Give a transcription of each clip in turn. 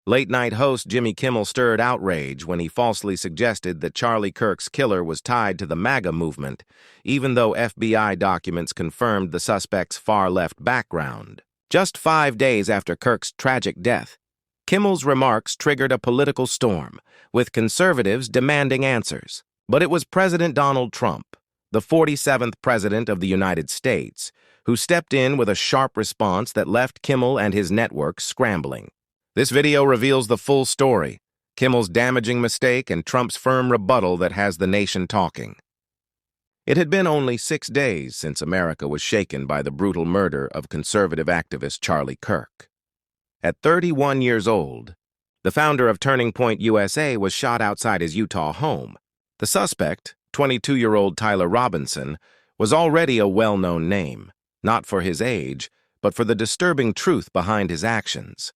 Late-night host Jimmy Kimmel stirred outrage when he falsely suggested that Charlie Kirk's killer was tied to the MAGA movement, even though FBI documents confirmed the suspect's far-left background. Just 5 days after Kirk's tragic death, Kimmel's remarks triggered a political storm, with conservatives demanding answers. But it was President Donald Trump, the 47th President of the United States, who stepped in with a sharp response that left Kimmel and his network scrambling. This video reveals the full story, Kimmel's damaging mistake and Trump's firm rebuttal that has the nation talking. It had been only 6 days since America was shaken by the brutal murder of conservative activist Charlie Kirk. At 31 years old, the founder of Turning Point USA was shot outside his Utah home. The suspect, 22-year-old Tyler Robinson, was already a well-known name, not for his age, but for the disturbing truth behind his actions.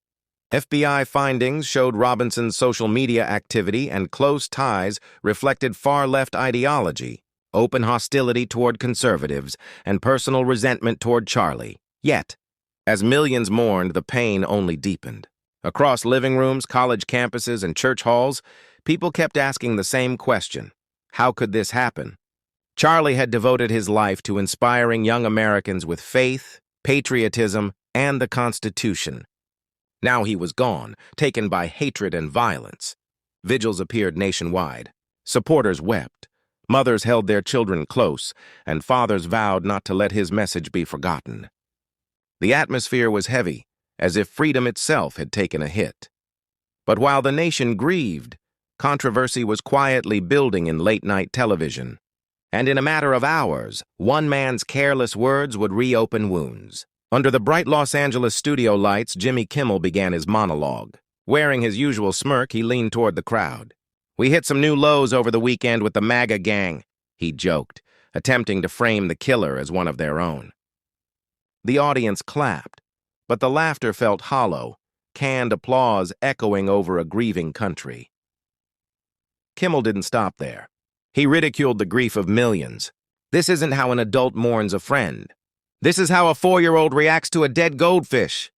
FBI findings showed Robinson's social media activity and close ties reflected far-left ideology, open hostility toward conservatives, and personal resentment toward Charlie. Yet, as millions mourned, the pain only deepened. Across living rooms, college campuses, and church halls, people kept asking the same question: how could this happen? Charlie had devoted his life to inspiring young Americans with faith, patriotism, and the Constitution. Now he was gone, taken by hatred and violence. Vigils appeared nationwide. Supporters wept. Mothers held their children close, and fathers vowed not to let his message be forgotten. The atmosphere was heavy, as if freedom itself had taken a hit. But while the nation grieved, controversy was quietly building in late-night television. And in a matter of hours, one man's careless words would reopen wounds. Under the bright Los Angeles studio lights, Jimmy Kimmel began his monologue. Wearing his usual smirk, he leaned toward the crowd. "We hit some new lows over the weekend with the MAGA gang," he joked, attempting to frame the killer as one of their own. The audience clapped, but the laughter felt hollow, canned applause echoing over a grieving country. Kimmel didn't stop there. He ridiculed the grief of millions. "This isn't how an adult mourns a friend. This is how a 4-year-old reacts to a dead goldfish."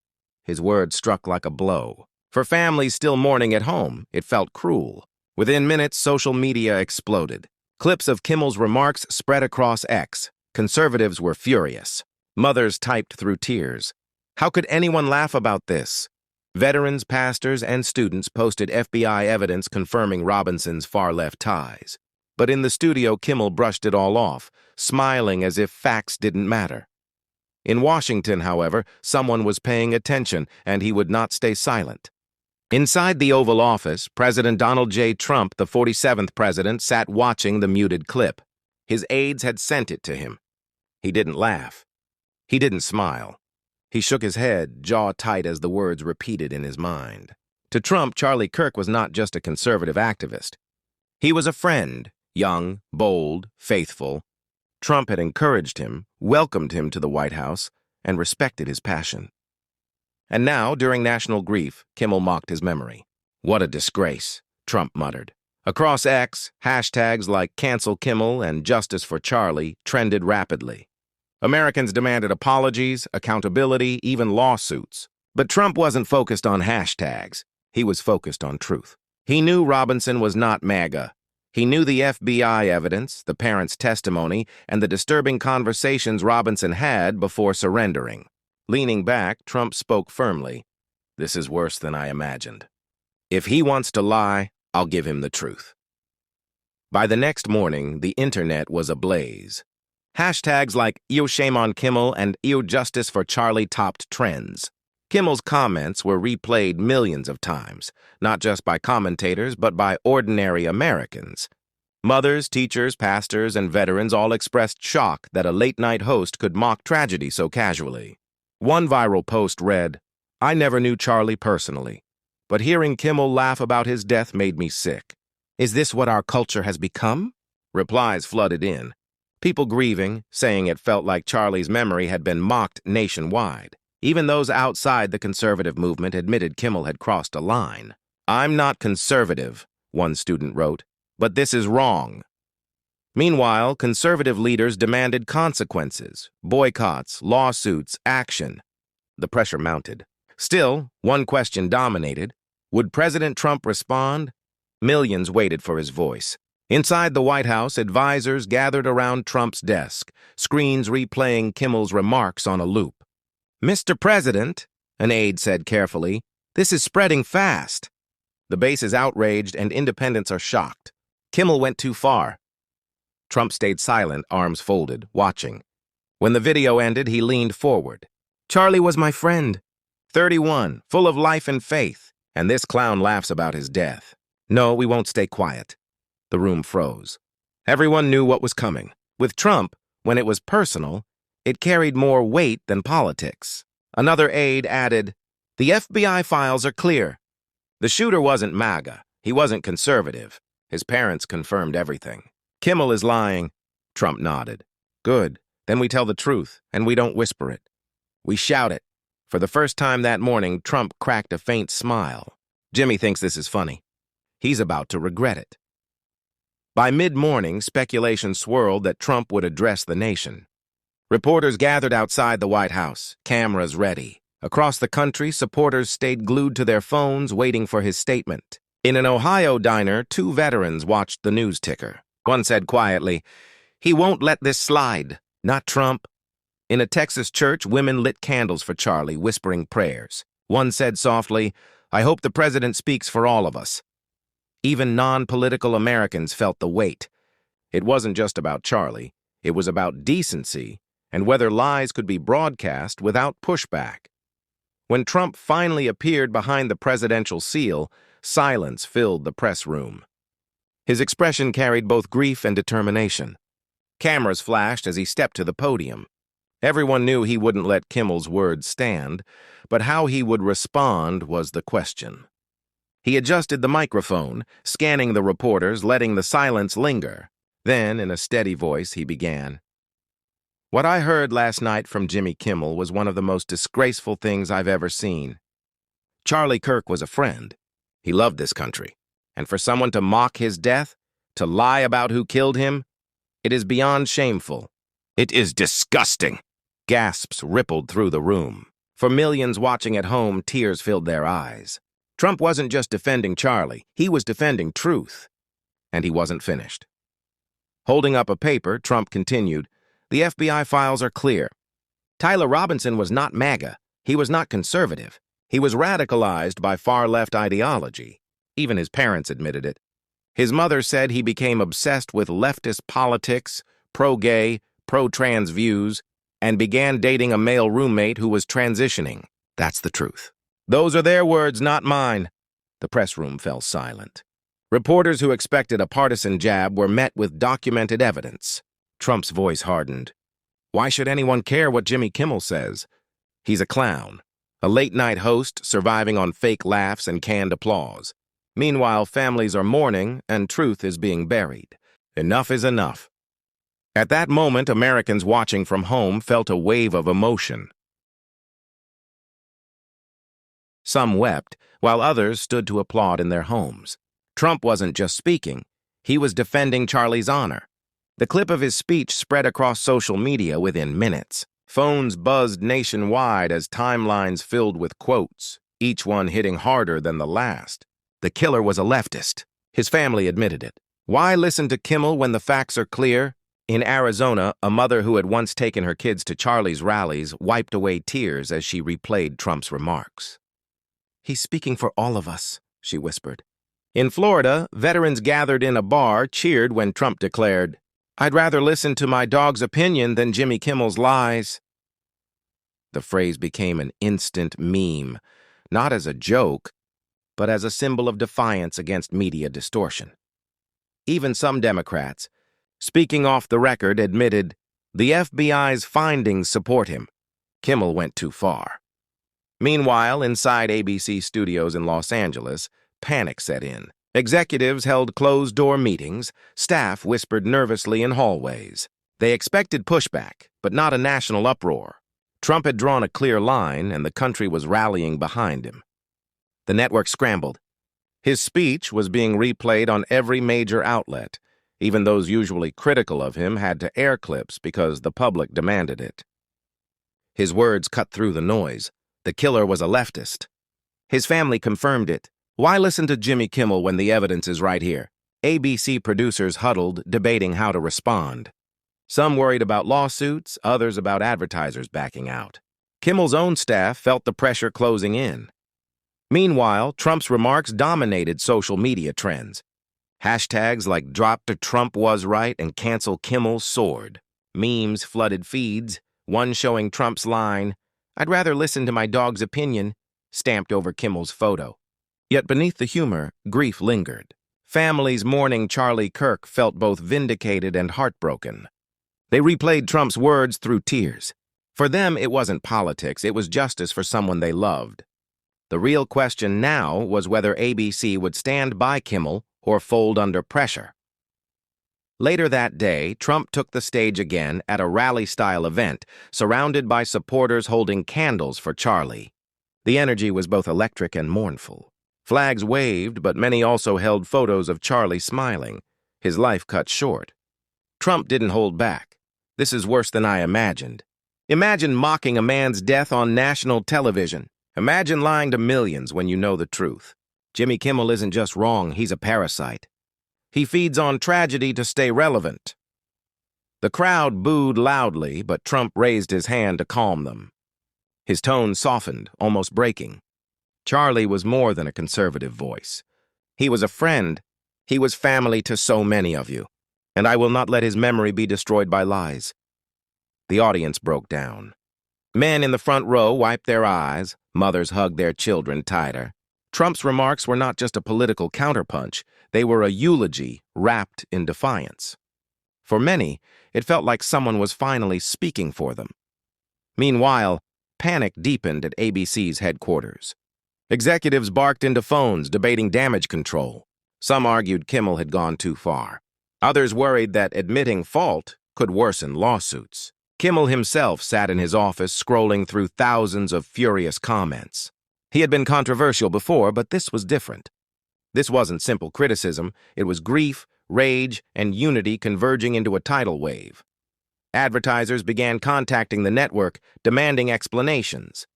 His words struck like a blow. For families still mourning at home, it felt cruel. Within minutes, social media exploded. Clips of Kimmel's remarks spread across X. Conservatives were furious. Mothers typed through tears. How could anyone laugh about this? Veterans, pastors, and students posted FBI evidence confirming Robinson's far-left ties. But in the studio, Kimmel brushed it all off, smiling as if facts didn't matter. In Washington, however, someone was paying attention, and he would not stay silent. Inside the Oval Office, President Donald J. Trump, the 47th president, sat watching the muted clip. His aides had sent it to him. He didn't laugh. He didn't smile. He shook his head, jaw tight as the words repeated in his mind. To Trump, Charlie Kirk was not just a conservative activist. He was a friend, young, bold, faithful. Trump had encouraged him, welcomed him to the White House, and respected his passion. And now, during national grief, Kimmel mocked his memory. "What a disgrace," Trump muttered. Across X, hashtags like "Cancel Kimmel" and "Justice for Charlie" trended rapidly. Americans demanded apologies, accountability, even lawsuits. But Trump wasn't focused on hashtags. He was focused on truth. He knew Robinson was not MAGA. He knew the FBI evidence, the parents' testimony, and the disturbing conversations Robinson had before surrendering. Leaning back, Trump spoke firmly. "This is worse than I imagined. If he wants to lie, I'll give him the truth." By the next morning, the internet was ablaze. Hashtags like "Ew shame on Kimmel" and "Ew justice for Charlie" topped trends. Kimmel's comments were replayed millions of times, not just by commentators, but by ordinary Americans. Mothers, teachers, pastors, and veterans all expressed shock that a late-night host could mock tragedy so casually. One viral post read, "I never knew Charlie personally, but hearing Kimmel laugh about his death made me sick. Is this what our culture has become?" Replies flooded in. People grieving, saying it felt like Charlie's memory had been mocked nationwide. Even those outside the conservative movement admitted Kimmel had crossed a line. "I'm not conservative," one student wrote, "but this is wrong." Meanwhile, conservative leaders demanded consequences, boycotts, lawsuits, action. The pressure mounted. Still, one question dominated. Would President Trump respond? Millions waited for his voice. Inside the White House, advisors gathered around Trump's desk, screens replaying Kimmel's remarks on a loop. "Mr. President," an aide said carefully, "this is spreading fast." The base is outraged and independents are shocked. Kimmel went too far. Trump stayed silent, arms folded, watching. When the video ended, he leaned forward. "Charlie was my friend. 31, full of life and faith, and this clown laughs about his death. No, we won't stay quiet." The room froze. Everyone knew what was coming. With Trump, when it was personal, it carried more weight than politics. Another aide added, "The FBI files are clear." The shooter wasn't MAGA. He wasn't conservative. His parents confirmed everything. "Kimmel is lying." Trump nodded. "Good. Then we tell the truth, and we don't whisper it. We shout it." For the first time that morning, Trump cracked a faint smile. Jimmy thinks this is funny. He's about to regret it. By mid-morning, speculation swirled that Trump would address the nation. Reporters gathered outside the White House, cameras ready. Across the country, supporters stayed glued to their phones, waiting for his statement. In an Ohio diner, two veterans watched the news ticker. One said quietly, "He won't let this slide. Not Trump." In a Texas church, women lit candles for Charlie, whispering prayers. One said softly, "I hope the president speaks for all of us." Even non-political Americans felt the weight. It wasn't just about Charlie. It was about decency and whether lies could be broadcast without pushback. When Trump finally appeared behind the presidential seal, silence filled the press room. His expression carried both grief and determination. Cameras flashed as he stepped to the podium. Everyone knew he wouldn't let Kimmel's words stand, but how he would respond was the question. He adjusted the microphone, scanning the reporters, letting the silence linger. Then, in a steady voice, he began. "What I heard last night from Jimmy Kimmel was one of the most disgraceful things I've ever seen. Charlie Kirk was a friend. He loved this country. And for someone to mock his death, to lie about who killed him, it is beyond shameful. It is disgusting." Gasps rippled through the room. For millions watching at home, tears filled their eyes. Trump wasn't just defending Charlie, he was defending truth. And he wasn't finished. Holding up a paper, Trump continued, "The FBI files are clear. Tyler Robinson was not MAGA. He was not conservative. He was radicalized by far-left ideology. Even his parents admitted it. His mother said he became obsessed with leftist politics, pro-gay, pro-trans views, and began dating a male roommate who was transitioning. That's the truth. Those are their words, not mine." The press room fell silent. Reporters who expected a partisan jab were met with documented evidence. Trump's voice hardened. "Why should anyone care what Jimmy Kimmel says? He's a clown, a late-night host surviving on fake laughs and canned applause. Meanwhile, families are mourning and truth is being buried. Enough is enough." At that moment, Americans watching from home felt a wave of emotion. Some wept, while others stood to applaud in their homes. Trump wasn't just speaking. He was defending Charlie's honor. The clip of his speech spread across social media within minutes. Phones buzzed nationwide as timelines filled with quotes, each one hitting harder than the last. The killer was a leftist. His family admitted it. Why listen to Kimmel when the facts are clear? In Arizona, a mother who had once taken her kids to Charlie's rallies wiped away tears as she replayed Trump's remarks. "He's speaking for all of us," she whispered. In Florida, veterans gathered in a bar cheered when Trump declared, "I'd rather listen to my dog's opinion than Jimmy Kimmel's lies." The phrase became an instant meme, not as a joke, but as a symbol of defiance against media distortion. Even some Democrats, speaking off the record, admitted, the FBI's findings support him. Kimmel went too far. Meanwhile, inside ABC studios in Los Angeles, panic set in. Executives held closed-door meetings, staff whispered nervously in hallways. They expected pushback, but not a national uproar. Trump had drawn a clear line, and the country was rallying behind him. The network scrambled. His speech was being replayed on every major outlet. Even those usually critical of him had to air clips because the public demanded it. His words cut through the noise. The killer was a leftist. His family confirmed it. Why listen to Jimmy Kimmel when the evidence is right here? ABC producers huddled, debating how to respond. Some worried about lawsuits, others about advertisers backing out. Kimmel's own staff felt the pressure closing in. Meanwhile, Trump's remarks dominated social media trends. Hashtags like Dr. Trump was right and Cancel Kimmel soared. Memes flooded feeds, one showing Trump's line, "I'd rather listen to my dog's opinion," stamped over Kimmel's photo. Yet beneath the humor, grief lingered. Families mourning Charlie Kirk felt both vindicated and heartbroken. They replayed Trump's words through tears. For them, it wasn't politics, it was justice for someone they loved. The real question now was whether ABC would stand by Kimmel or fold under pressure. Later that day, Trump took the stage again at a rally-style event, surrounded by supporters holding candles for Charlie. The energy was both electric and mournful. Flags waved, but many also held photos of Charlie smiling, his life cut short. Trump didn't hold back. "This is worse than I imagined." Imagine mocking a man's death on national television. Imagine lying to millions when you know the truth. Jimmy Kimmel isn't just wrong, he's a parasite. He feeds on tragedy to stay relevant. The crowd booed loudly, but Trump raised his hand to calm them. His tone softened, almost breaking. Charlie was more than a conservative voice. He was a friend. He was family to so many of you, and I will not let his memory be destroyed by lies. The audience broke down. Men in the front row wiped their eyes, mothers hugged their children tighter. Trump's remarks were not just a political counterpunch, they were a eulogy wrapped in defiance. For many, it felt like someone was finally speaking for them. Meanwhile, panic deepened at ABC's headquarters. Executives barked into phones, debating damage control. Some argued Kimmel had gone too far. Others worried that admitting fault could worsen lawsuits. Kimmel himself sat in his office, scrolling through thousands of furious comments. He had been controversial before, but this was different. This wasn't simple criticism, it was grief, rage, and unity converging into a tidal wave. Advertisers began contacting the network, demanding explanations.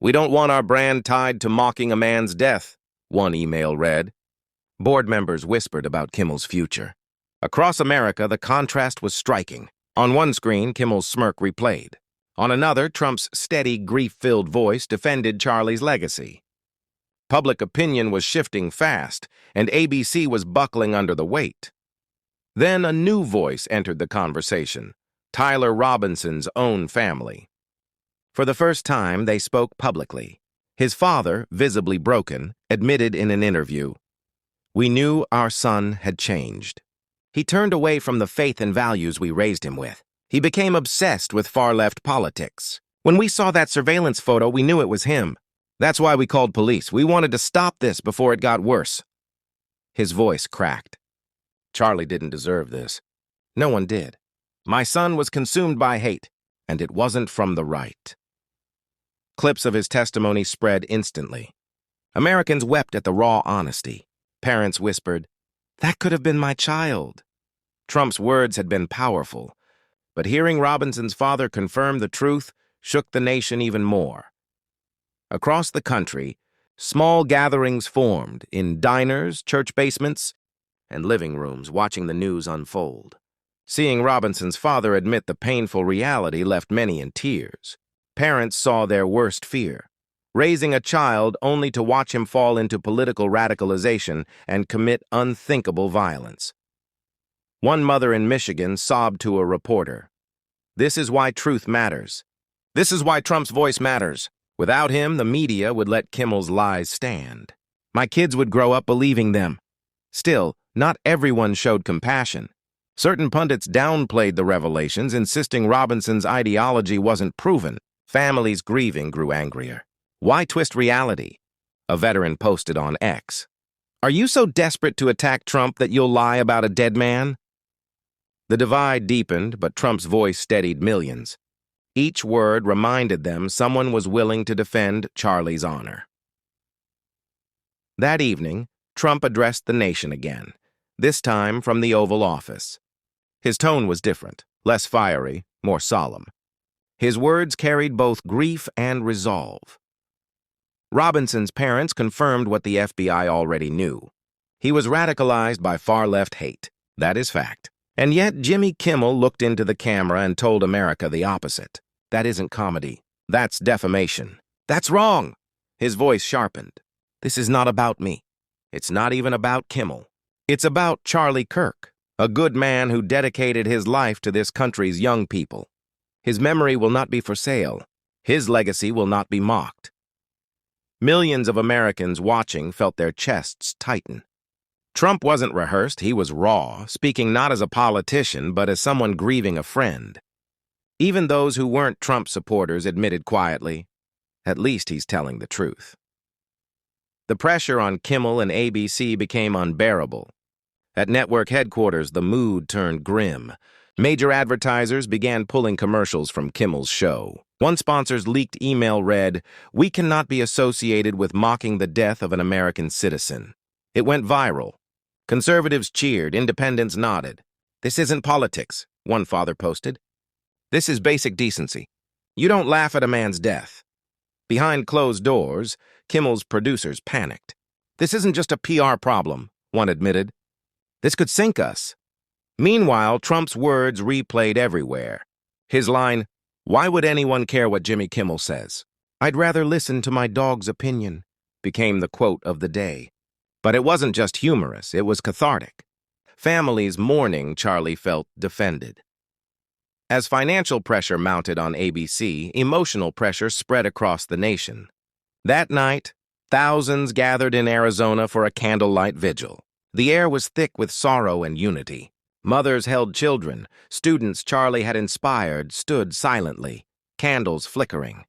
"We don't want our brand tied to mocking a man's death," one email read. Board members whispered about Kimmel's future. Across America, the contrast was striking. On one screen, Kimmel's smirk replayed. On another, Trump's steady, grief-filled voice defended Charlie's legacy. Public opinion was shifting fast, and ABC was buckling under the weight. Then a new voice entered the conversation, Tyler Robinson's own family. For the first time, they spoke publicly. His father, visibly broken, admitted in an interview, "We knew our son had changed. He turned away from the faith and values we raised him with. He became obsessed with far-left politics. When we saw that surveillance photo, we knew it was him. That's why we called police. We wanted to stop this before it got worse." His voice cracked. Charlie didn't deserve this. No one did. My son was consumed by hate, and it wasn't from the right. Clips of his testimony spread instantly. Americans wept at the raw honesty. Parents whispered, "That could have been my child." Trump's words had been powerful, but hearing Robinson's father confirm the truth shook the nation even more. Across the country, small gatherings formed in diners, church basements, and living rooms watching the news unfold. Seeing Robinson's father admit the painful reality left many in tears. Parents saw their worst fear, raising a child only to watch him fall into political radicalization and commit unthinkable violence. One mother in Michigan sobbed to a reporter, "This is why truth matters. This is why Trump's voice matters. Without him, the media would let Kimmel's lies stand. My kids would grow up believing them." Still, not everyone showed compassion. Certain pundits downplayed the revelations, insisting Robinson's ideology wasn't proven. Families grieving grew angrier. "Why twist reality?" A veteran posted on X. "Are you so desperate to attack Trump that you'll lie about a dead man?" The divide deepened, but Trump's voice steadied millions. Each word reminded them someone was willing to defend Charlie's honor. That evening, Trump addressed the nation again, this time from the Oval Office. His tone was different, less fiery, more solemn. His words carried both grief and resolve. Robinson's parents confirmed what the FBI already knew. He was radicalized by far-left hate. That is fact. And yet Jimmy Kimmel looked into the camera and told America the opposite. That isn't comedy. That's defamation. That's wrong. His voice sharpened. This is not about me. It's not even about Kimmel. It's about Charlie Kirk, a good man who dedicated his life to this country's young people. His memory will not be for sale. His legacy will not be mocked. Millions of Americans watching felt their chests tighten. Trump wasn't rehearsed, he was raw, speaking not as a politician, but as someone grieving a friend. Even those who weren't Trump supporters admitted quietly, at least he's telling the truth. The pressure on Kimmel and ABC became unbearable. At network headquarters, the mood turned grim. Major advertisers began pulling commercials from Kimmel's show. One sponsor's leaked email read, "We cannot be associated with mocking the death of an American citizen." It went viral. Conservatives cheered, independents nodded. "This isn't politics," one father posted. "This is basic decency. You don't laugh at a man's death." Behind closed doors, Kimmel's producers panicked. "This isn't just a PR problem," one admitted. "This could sink us." Meanwhile, Trump's words replayed everywhere. His line, "Why would anyone care what Jimmy Kimmel says? I'd rather listen to my dog's opinion," became the quote of the day. But it wasn't just humorous, it was cathartic. Families mourning Charlie felt defended. As financial pressure mounted on ABC, emotional pressure spread across the nation. That night, thousands gathered in Arizona for a candlelight vigil. The air was thick with sorrow and unity. Mothers held children. Students Charlie had inspired stood silently, candles flickering.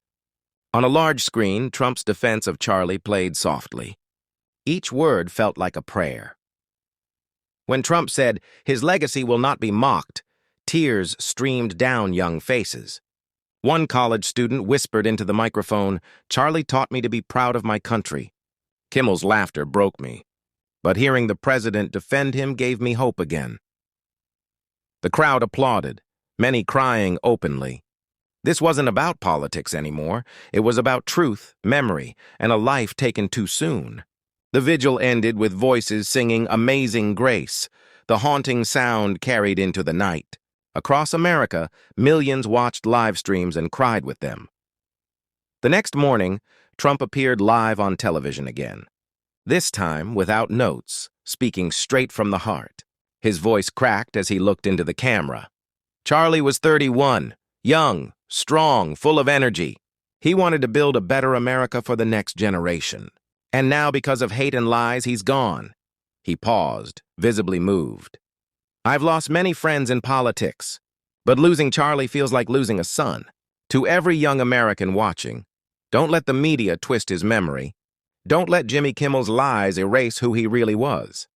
On a large screen, Trump's defense of Charlie played softly. Each word felt like a prayer. When Trump said, "His legacy will not be mocked," tears streamed down young faces. One college student whispered into the microphone, "Charlie taught me to be proud of my country." Kimmel's laughter broke me, but hearing the president defend him gave me hope again. The crowd applauded, many crying openly. This wasn't about politics anymore. It was about truth, memory, and a life taken too soon. The vigil ended with voices singing Amazing Grace. The haunting sound carried into the night. Across America, millions watched live streams and cried with them. The next morning, Trump appeared live on television again. This time without notes, speaking straight from the heart. His voice cracked as he looked into the camera. Charlie was 31, young, strong, full of energy. He wanted to build a better America for the next generation. And now, because of hate and lies, he's gone. He paused, visibly moved. "I've lost many friends in politics, but losing Charlie feels like losing a son. To every young American watching, don't let the media twist his memory. Don't let Jimmy Kimmel's lies erase who he really was."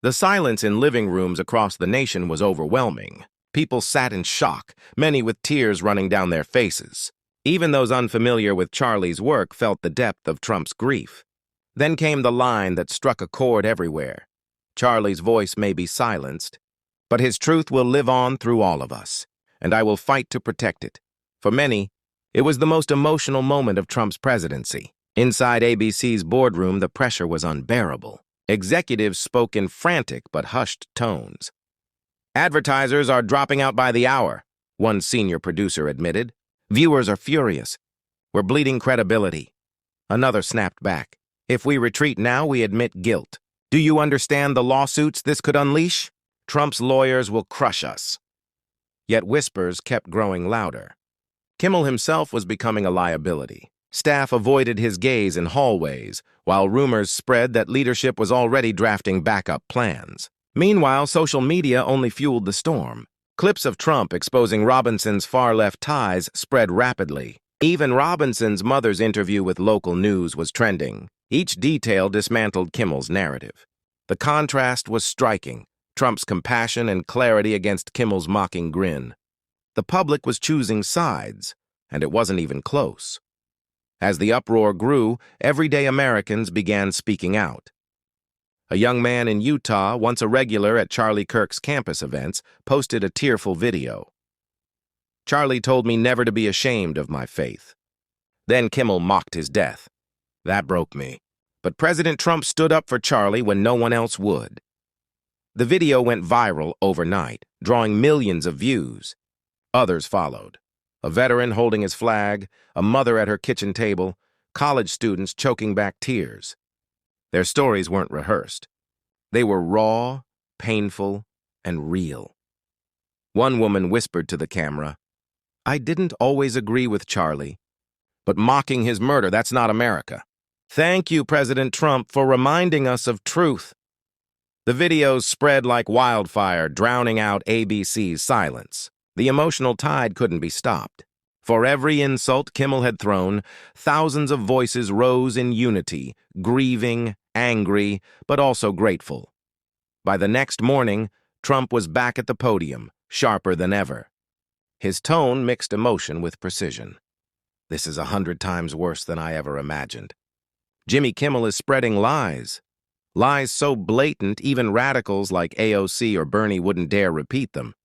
The silence in living rooms across the nation was overwhelming. People sat in shock, many with tears running down their faces. Even those unfamiliar with Charlie's work felt the depth of Trump's grief. Then came the line that struck a chord everywhere. Charlie's voice may be silenced, but his truth will live on through all of us, and I will fight to protect it. For many, it was the most emotional moment of Trump's presidency. Inside ABC's boardroom, the pressure was unbearable. Executives spoke in frantic but hushed tones. "Advertisers are dropping out by the hour," one senior producer admitted. "Viewers are furious. We're bleeding credibility." Another snapped back. "If we retreat now, we admit guilt. Do you understand the lawsuits this could unleash? Trump's lawyers will crush us." Yet whispers kept growing louder. Kimmel himself was becoming a liability. Staff avoided his gaze in hallways, while rumors spread that leadership was already drafting backup plans. Meanwhile, social media only fueled the storm. Clips of Trump exposing Robinson's far-left ties spread rapidly. Even Robinson's mother's interview with local news was trending. Each detail dismantled Kimmel's narrative. The contrast was striking, Trump's compassion and clarity against Kimmel's mocking grin. The public was choosing sides, and it wasn't even close. As the uproar grew, everyday Americans began speaking out. A young man in Utah, once a regular at Charlie Kirk's campus events, posted a tearful video. Charlie told me never to be ashamed of my faith. Then Kimmel mocked his death. That broke me. But President Trump stood up for Charlie when no one else would. The video went viral overnight, drawing millions of views. Others followed. A veteran holding his flag, a mother at her kitchen table, college students choking back tears. Their stories weren't rehearsed. They were raw, painful, and real. One woman whispered to the camera, "I didn't always agree with Charlie, but mocking his murder, that's not America. Thank you, President Trump, for reminding us of truth." The videos spread like wildfire, drowning out ABC's silence. The emotional tide couldn't be stopped. For every insult Kimmel had thrown, thousands of voices rose in unity, grieving, angry, but also grateful. By the next morning, Trump was back at the podium, sharper than ever. His tone mixed emotion with precision. "This is 100 times worse than I ever imagined. Jimmy Kimmel is spreading lies. Lies so blatant, even radicals like AOC or Bernie wouldn't dare repeat them.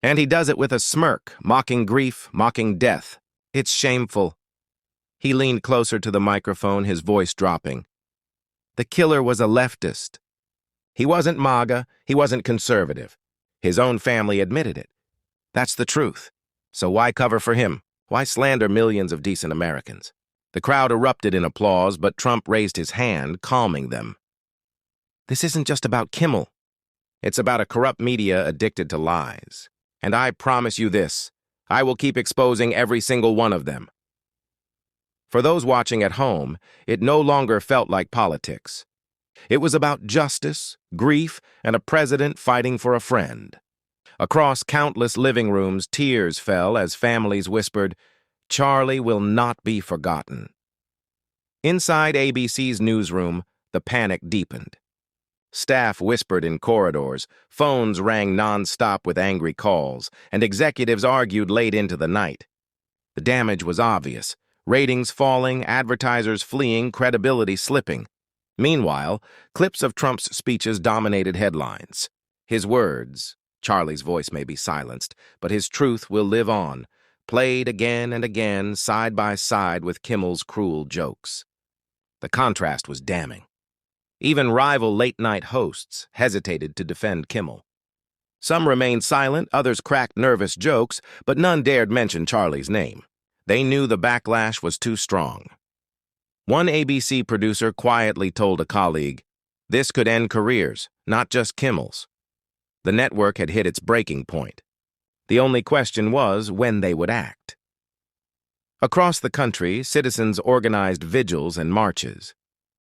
And he does it with a smirk, mocking grief, mocking death. It's shameful." He leaned closer to the microphone, his voice dropping. The killer was a leftist. He wasn't MAGA, he wasn't conservative. His own family admitted it. That's the truth. So why cover for him? Why slander millions of decent Americans? The crowd erupted in applause, but Trump raised his hand, calming them. "This isn't just about Kimmel. It's about a corrupt media addicted to lies. And I promise you this, I will keep exposing every single one of them." For those watching at home, it no longer felt like politics. It was about justice, grief, and a president fighting for a friend. Across countless living rooms, tears fell as families whispered, "Charlie will not be forgotten." Inside ABC's newsroom, the panic deepened. Staff whispered in corridors, phones rang non-stop with angry calls, and executives argued late into the night. The damage was obvious. Ratings falling, advertisers fleeing, credibility slipping. Meanwhile, clips of Trump's speeches dominated headlines. His words, Charlie's voice may be silenced, but his truth will live on, played again and again, side by side with Kimmel's cruel jokes. The contrast was damning. Even rival late-night hosts hesitated to defend Kimmel. Some remained silent, others cracked nervous jokes, but none dared mention Charlie's name. They knew the backlash was too strong. One ABC producer quietly told a colleague, "This could end careers, not just Kimmel's." The network had hit its breaking point. The only question was when they would act. Across the country, citizens organized vigils and marches.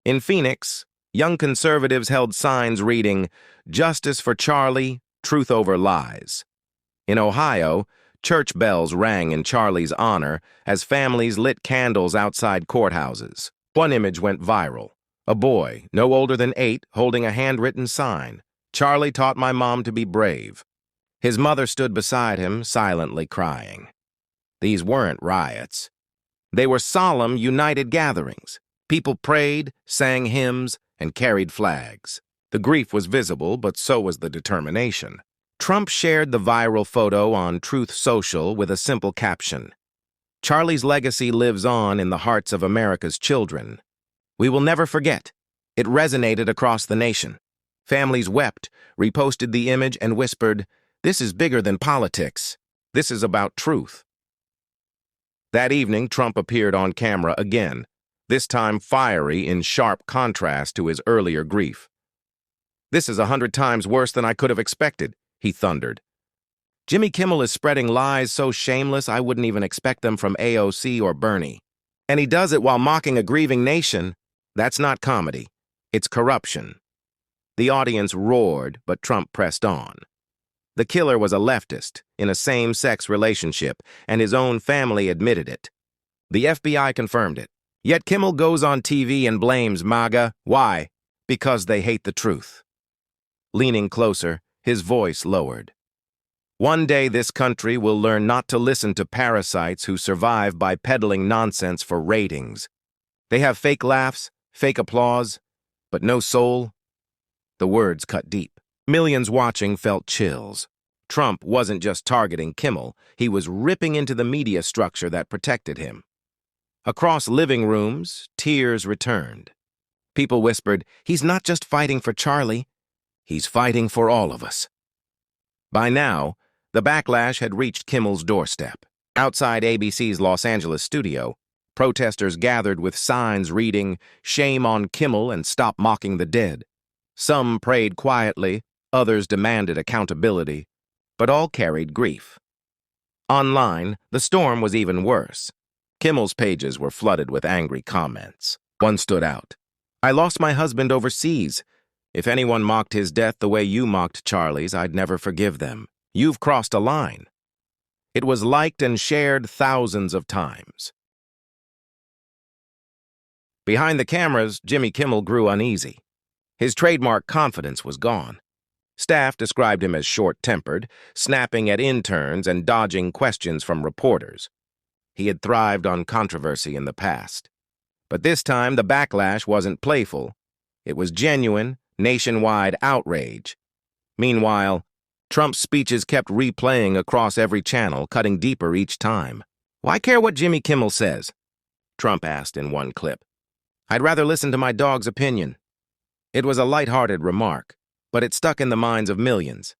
In Phoenix, young conservatives held signs reading, "Justice for Charlie, truth over lies." In Ohio, church bells rang in Charlie's honor as families lit candles outside courthouses. One image went viral. A boy, no older than 8, holding a handwritten sign, "Charlie taught my mom to be brave." His mother stood beside him, silently crying. These weren't riots. They were solemn, united gatherings. People prayed, sang hymns, and carried flags. The grief was visible, but so was the determination. Trump shared the viral photo on Truth Social with a simple caption. "Charlie's legacy lives on in the hearts of America's children. We will never forget." It resonated across the nation. Families wept, reposted the image, and whispered, "This is bigger than politics. This is about truth." That evening, Trump appeared on camera again, this time fiery in sharp contrast to his earlier grief. "This is 100 times worse than I could have expected," he thundered. "Jimmy Kimmel is spreading lies so shameless I wouldn't even expect them from AOC or Bernie. And he does it while mocking a grieving nation. That's not comedy. It's corruption." The audience roared, but Trump pressed on. The killer was a leftist, in a same-sex relationship, and his own family admitted it. The FBI confirmed it. Yet Kimmel goes on TV and blames MAGA. Why? Because they hate the truth. Leaning closer, his voice lowered. "One day this country will learn not to listen to parasites who survive by peddling nonsense for ratings. They have fake laughs, fake applause, but no soul." The words cut deep. Millions watching felt chills. Trump wasn't just targeting Kimmel, he was ripping into the media structure that protected him. Across living rooms, tears returned. People whispered, "He's not just fighting for Charlie, he's fighting for all of us." By now, the backlash had reached Kimmel's doorstep. Outside ABC's Los Angeles studio, protesters gathered with signs reading, "Shame on Kimmel and stop mocking the dead." Some prayed quietly, others demanded accountability, but all carried grief. Online, the storm was even worse. Kimmel's pages were flooded with angry comments. One stood out. "I lost my husband overseas. If anyone mocked his death the way you mocked Charlie's, I'd never forgive them. You've crossed a line." It was liked and shared thousands of times. Behind the cameras, Jimmy Kimmel grew uneasy. His trademark confidence was gone. Staff described him as short-tempered, snapping at interns and dodging questions from reporters. He had thrived on controversy in the past. But this time, the backlash wasn't playful. It was genuine, nationwide outrage. Meanwhile, Trump's speeches kept replaying across every channel, cutting deeper each time. "Why care what Jimmy Kimmel says?" Trump asked in one clip. "I'd rather listen to my dog's opinion." It was a lighthearted remark, but it stuck in the minds of millions.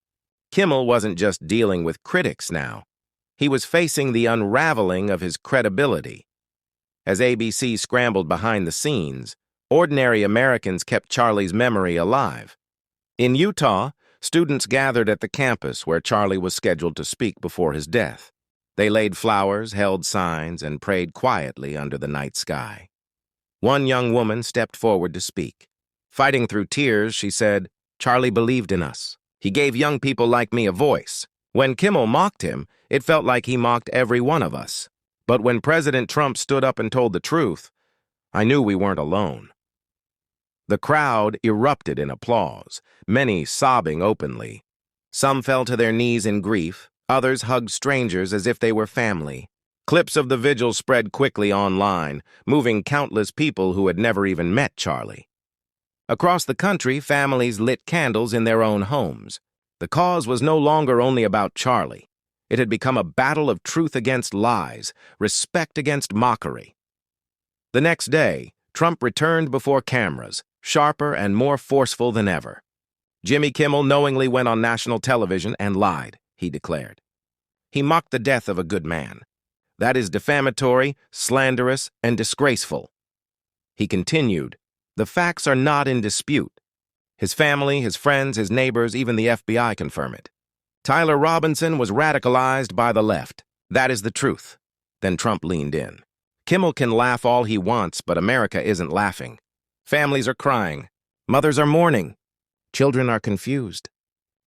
Kimmel wasn't just dealing with critics now. He was facing the unraveling of his credibility. As ABC scrambled behind the scenes, ordinary Americans kept Charlie's memory alive. In Utah, students gathered at the campus where Charlie was scheduled to speak before his death. They laid flowers, held signs, and prayed quietly under the night sky. One young woman stepped forward to speak. Fighting through tears, she said, "Charlie believed in us. He gave young people like me a voice. When Kimmel mocked him, it felt like he mocked every one of us. But when President Trump stood up and told the truth, I knew we weren't alone." The crowd erupted in applause, many sobbing openly. Some fell to their knees in grief, others hugged strangers as if they were family. Clips of the vigil spread quickly online, moving countless people who had never even met Charlie. Across the country, families lit candles in their own homes. The cause was no longer only about Charlie. It had become a battle of truth against lies, respect against mockery. The next day, Trump returned before cameras, sharper and more forceful than ever. Jimmy Kimmel knowingly went on national television and lied, he declared. He mocked the death of a good man. That is defamatory, slanderous, and disgraceful. He continued, "The facts are not in dispute. His family, his friends, his neighbors, even the FBI confirm it. Tyler Robinson was radicalized by the left. That is the truth." Then Trump leaned in. "Kimmel can laugh all he wants, but America isn't laughing. Families are crying. Mothers are mourning. Children are confused.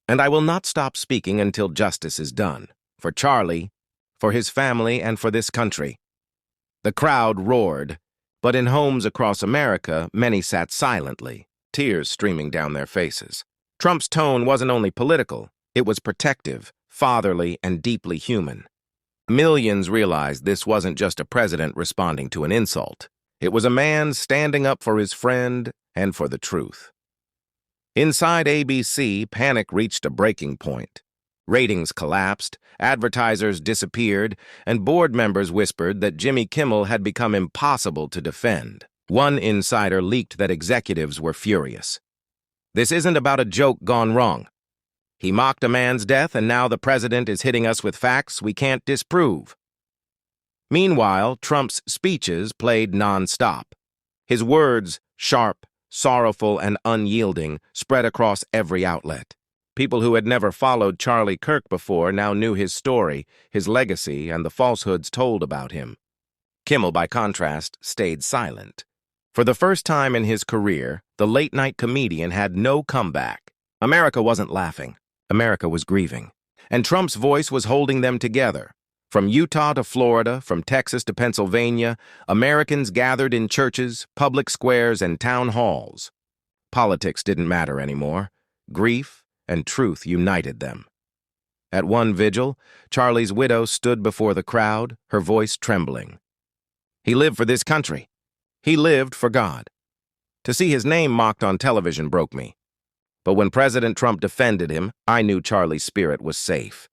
And I will not stop speaking until justice is done. For Charlie, for his family, and for this country." The crowd roared, but in homes across America, many sat silently, tears streaming down their faces. Trump's tone wasn't only political, it was protective, fatherly, and deeply human. Millions realized this wasn't just a president responding to an insult. It was a man standing up for his friend and for the truth. Inside ABC, panic reached a breaking point. Ratings collapsed, advertisers disappeared, and board members whispered that Jimmy Kimmel had become impossible to defend. One insider leaked that executives were furious. "This isn't about a joke gone wrong. He mocked a man's death, and now the president is hitting us with facts we can't disprove." Meanwhile, Trump's speeches played nonstop. His words, sharp, sorrowful, and unyielding, spread across every outlet. People who had never followed Charlie Kirk before now knew his story, his legacy, and the falsehoods told about him. Kimmel, by contrast, stayed silent. For the first time in his career, the late-night comedian had no comeback. America wasn't laughing. America was grieving. And Trump's voice was holding them together. From Utah to Florida, from Texas to Pennsylvania, Americans gathered in churches, public squares, and town halls. Politics didn't matter anymore. Grief and truth united them. At one vigil, Charlie's widow stood before the crowd, her voice trembling. "He lived for this country. He lived for God. To see his name mocked on television broke me. But when President Trump defended him, I knew Charlie's spirit was safe.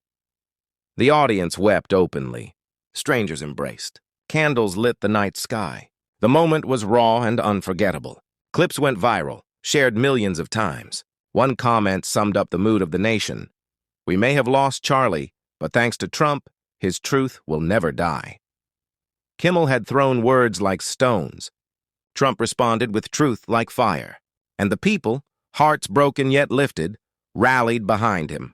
The audience wept openly. Strangers embraced. Candles lit the night sky. The moment was raw and unforgettable. Clips went viral, shared millions of times. One comment summed up the mood of the nation. We may have lost Charlie, but thanks to Trump, his truth will never die. Kimmel had thrown words like stones. Trump responded with truth like fire. And the people, hearts broken yet lifted, rallied behind him.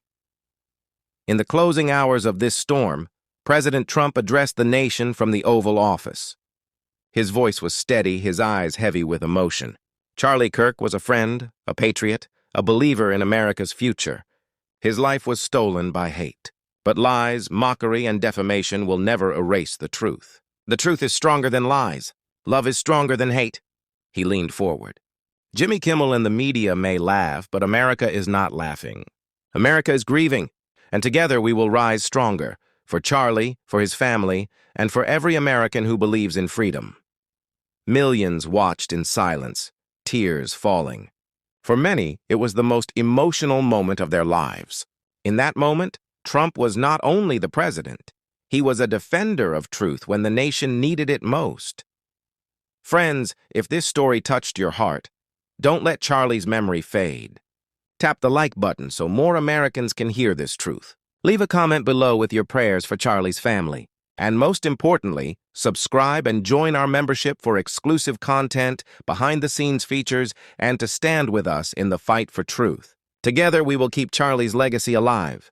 In the closing hours of this storm, President Trump addressed the nation from the Oval Office. His voice was steady, his eyes heavy with emotion. Charlie Kirk was a friend, a patriot, a believer in America's future. His life was stolen by hate. But lies, mockery, and defamation will never erase the truth. The truth is stronger than lies. Love is stronger than hate. He leaned forward. Jimmy Kimmel and the media may laugh, but America is not laughing. America is grieving, and together we will rise stronger, for Charlie, for his family, and for every American who believes in freedom. Millions watched in silence, tears falling. For many, it was the most emotional moment of their lives. In that moment, Trump was not only the president, he was a defender of truth when the nation needed it most. Friends, if this story touched your heart, don't let Charlie's memory fade. Tap the like button so more Americans can hear this truth. Leave a comment below with your prayers for Charlie's family. And most importantly, subscribe and join our membership for exclusive content, behind-the-scenes features, and to stand with us in the fight for truth. Together, we will keep Charlie's legacy alive.